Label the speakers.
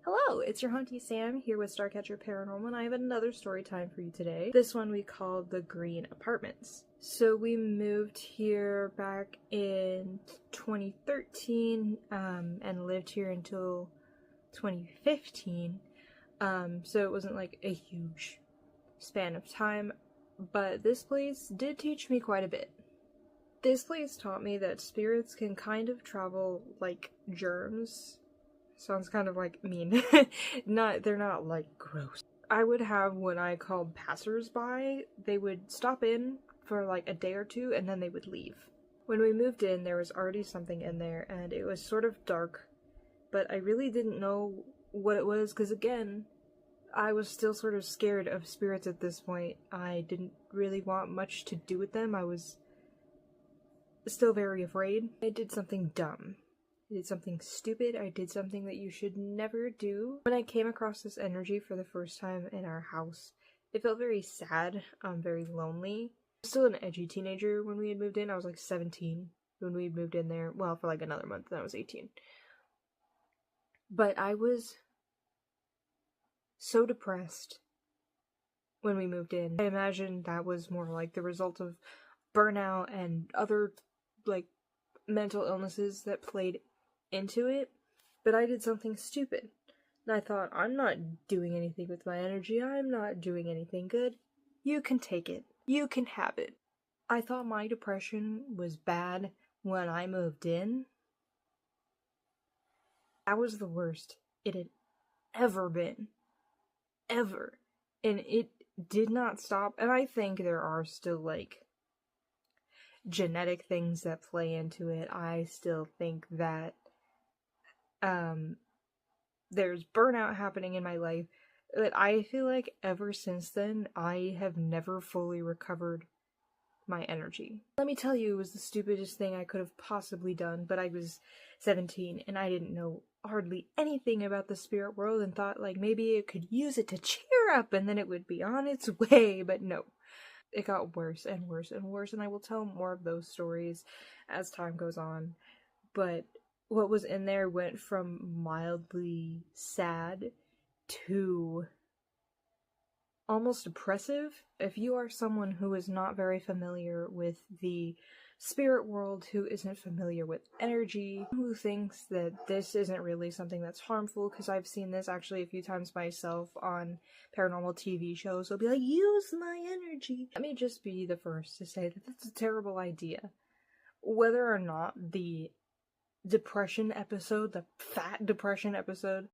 Speaker 1: Hello, it's your Hunty Sam here with Starcatcher Paranormal, and I have another story time for you today. This one we call the Green Apartments. So we moved here back in 2013 and lived here until 2015. So it wasn't like a huge span of time, but this place did teach me quite a bit. This place taught me that spirits can kind of travel like germs. Sounds kind of like mean. They're not like gross. I would have what I called passers-by. They would stop in for like a day or two and then they would leave. When we moved in, there was already something in there and it was sort of dark, but I really didn't know what it was because, again, I was still sort of scared of spirits at this point. I didn't really want much to do with them. I was still very afraid. I did something dumb. I did something stupid. I did something that you should never do. When I came across this energy for the first time in our house, it felt very sad, very lonely. I was still an edgy teenager when we had moved in. I was like 17 when we moved in there. Well, for like another month, then I was 18. But I was so depressed when we moved in. I imagine that was more like the result of burnout and other like mental illnesses that played into it, but I did something stupid. And I thought, I'm not doing anything with my energy, I'm not doing anything good. You can take it. You can have it. I thought my depression was bad when I moved in. That was the worst it had ever been. Ever. And it did not stop, and I think there are still, like, genetic things that play into it. I still think that there's burnout happening in my life, but I feel like ever since then I have never fully recovered my energy. Let me tell you, it was the stupidest thing I could have possibly done, but I was 17 and I didn't know hardly anything about the spirit world and thought like maybe it could use it to cheer up and then it would be on its way, but no. It got worse and worse and worse, and I will tell more of those stories as time goes on. But what was in there went from mildly sad to almost oppressive. If you are someone who is not very familiar with the spirit world, who isn't familiar with energy, who thinks that this isn't really something that's harmful, because I've seen this actually a few times myself on paranormal TV shows, they'll be like, use my energy. Let me just be the first to say that that's a terrible idea. Whether or not the depression episode, the fat depression episode,